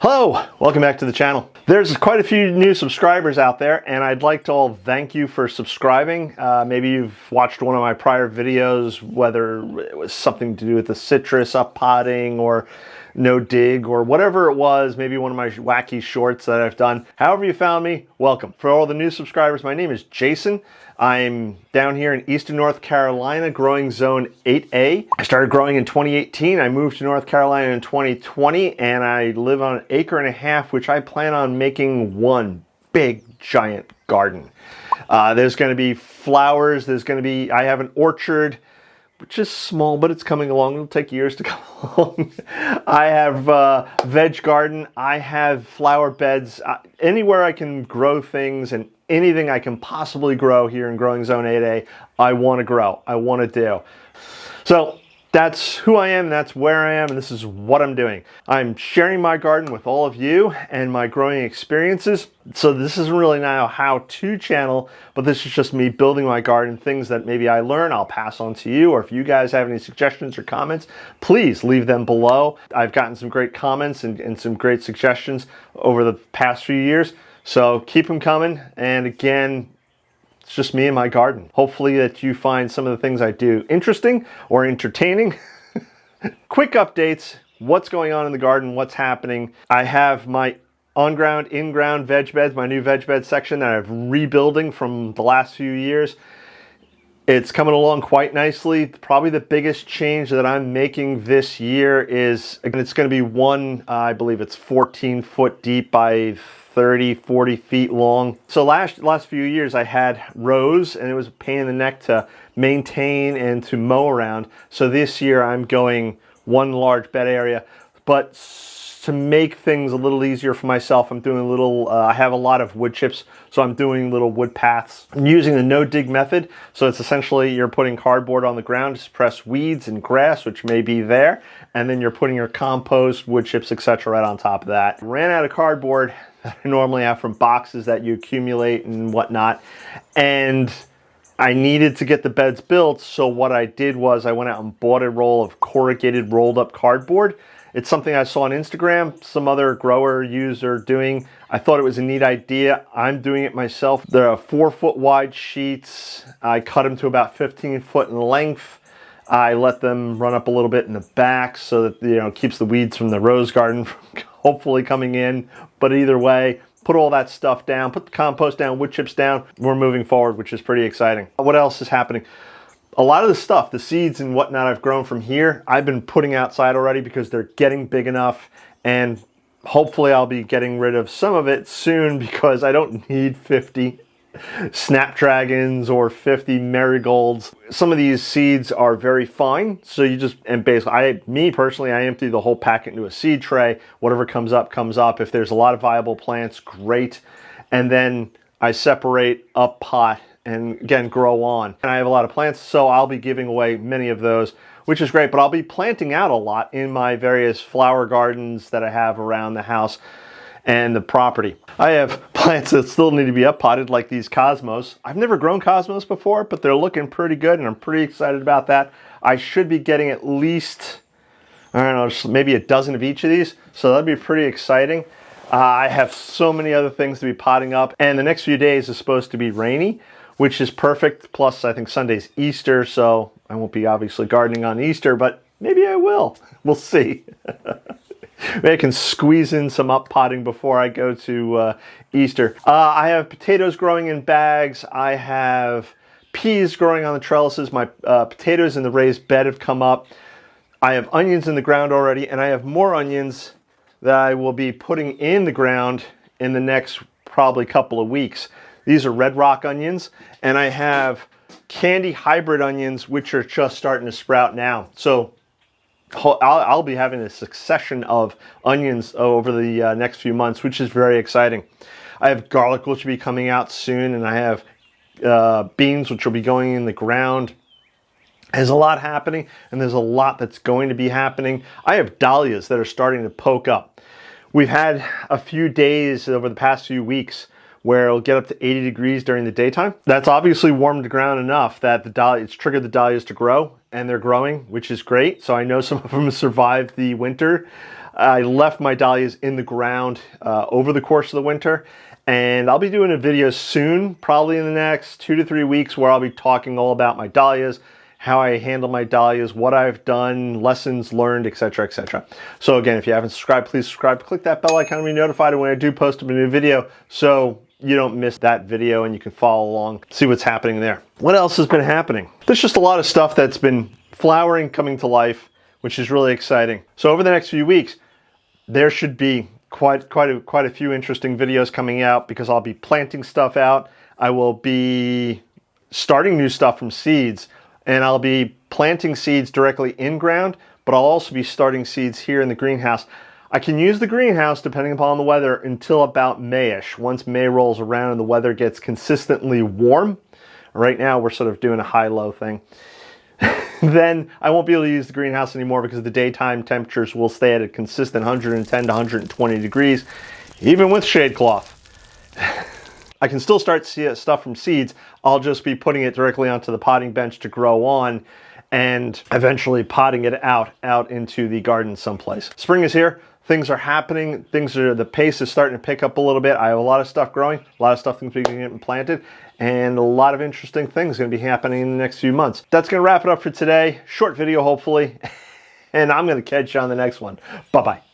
Hello, welcome back to the channel. There's quite a few new subscribers out there, and I'd like to all thank you for subscribing. Maybe you've watched one of my prior videos, whether it was something to do with the citrus up potting or no dig or whatever it was, maybe one of my wacky shorts that I've done. However you found me, welcome. For all the new subscribers, my name is Jason. I'm down here in Eastern North Carolina, growing zone 8A. I started growing in 2018. I moved to North Carolina in 2020, and I live on 1.5 acres, which I plan on making one big, giant garden. There's gonna be flowers, I have an orchard, which is small, but it's coming along. It'll take years to come along. I have a veg garden. I have flower beds. Anywhere I can grow things and anything I can possibly grow here in Growing Zone 8A, I want to grow. I want to do. So that's who I am, and that's where I am, and this is what I'm doing. I'm sharing my garden with all of you and my growing experiences. So this isn't really now a how-to channel, but this is just me building my garden. Things that maybe I learn, I'll pass on to you, or if you guys have any suggestions or comments, please leave them below. I've gotten some great comments and some great suggestions over the past few years, so keep them coming. And again, it's just me and my garden. Hopefully that you find some of the things I do interesting or entertaining. Quick updates, what's going on in the garden, what's happening. I have my on-ground, in-ground veg beds, my new veg bed section that I'm rebuilding from the last few years. It's coming along quite nicely. Probably the biggest change that I'm making this year is, again, it's going to be one, I believe it's 14 foot deep by 30, 40 feet long. So last few years I had rows, and it was a pain in the neck to maintain and to mow around. So this year I'm going one large bed area, but to make things a little easier for myself, I'm doing a little, I have a lot of wood chips, so I'm doing little wood paths. I'm using the no dig method, so it's essentially you're putting cardboard on the ground to suppress weeds and grass, which may be there, and then you're putting your compost, wood chips, etc. right on top of that. Ran out of cardboard that I normally have from boxes that you accumulate and whatnot, and I needed to get the beds built, so what I did was I went out and bought a roll of corrugated rolled up cardboard. It's something I saw on Instagram, some other grower user doing. I thought it was a neat idea. I'm doing it myself. There are 4 foot wide sheets. I cut them to about 15 foot in length. I let them run up a little bit in the back so that, you know, keeps the weeds from the rose garden from hopefully coming in. But either way, put all that stuff down, put the compost down, wood chips down. We're moving forward, which is pretty exciting. What else is happening? A lot of the stuff, the seeds and whatnot I've grown from here, I've been putting outside already because they're getting big enough, and hopefully I'll be getting rid of some of it soon because I don't need 50 snapdragons or 50 marigolds. Some of these seeds are very fine, so you just, and basically, me personally, I empty the whole packet into a seed tray. Whatever comes up, comes up. If there's a lot of viable plants, great. And then I separate a pot and again grow on. And I have a lot of plants, so I'll be giving away many of those, which is great. But I'll be planting out a lot in my various flower gardens that I have around the house and the property. I have plants that still need to be up potted, like these cosmos. I've never grown cosmos before, but they're looking pretty good, and I'm pretty excited about that. I should be getting at least, I don't know, maybe a dozen of each of these, so that'd be pretty exciting. I have so many other things to be potting up, and the next few days is supposed to be rainy, which is perfect. Plus, I think Sunday's Easter, so I won't be obviously gardening on Easter, but maybe I will. We'll see. Maybe I can squeeze in some up potting before I go to Easter. I have potatoes growing in bags. I have peas growing on the trellises. My potatoes in the raised bed have come up. I have onions in the ground already, and I have more onions that I will be putting in the ground in the next probably couple of weeks. These are red rock onions, and I have candy hybrid onions, which are just starting to sprout now. So I'll be having a succession of onions over the next few months, which is very exciting. I have garlic, which will be coming out soon, and I have beans, which will be going in the ground. There's a lot happening, and there's a lot that's going to be happening. I have dahlias that are starting to poke up. We've had a few days over the past few weeks where it'll get up to 80 degrees during the daytime. That's obviously warmed the ground enough that it's triggered the dahlias to grow, and they're growing, which is great. So I know some of them have survived the winter. I left my dahlias in the ground over the course of the winter, and I'll be doing a video soon, probably in the next 2 to 3 weeks, where I'll be talking all about my dahlias, how I handle my dahlias, what I've done, lessons learned, etc., etc. So again, if you haven't subscribed, please subscribe. Click that bell icon to be notified when I do post a new video, so you don't miss that video and you can follow along, see what's happening there. What else has been happening? There's just a lot of stuff that's been flowering, coming to life, which is really exciting. So over the next few weeks, there should be quite a few interesting videos coming out, because I'll be planting stuff out. I will be starting new stuff from seeds, and I'll be planting seeds directly in ground, but I'll also be starting seeds here in the greenhouse. I can use the greenhouse, depending upon the weather, until about May-ish. Once May rolls around and the weather gets consistently warm, right now we're sort of doing a high-low thing, then I won't be able to use the greenhouse anymore, because the daytime temperatures will stay at a consistent 110 to 120 degrees, even with shade cloth. I can still start stuff from seeds. I'll just be putting it directly onto the potting bench to grow on, and eventually potting it out into the garden someplace. Spring is here. Things are happening. The pace is starting to pick up a little bit. I have a lot of stuff growing, a lot of stuff that's getting planted, and a lot of interesting things going to be happening in the next few months. That's going to wrap it up for today. Short video, hopefully, and I'm going to catch you on the next one. Bye-bye.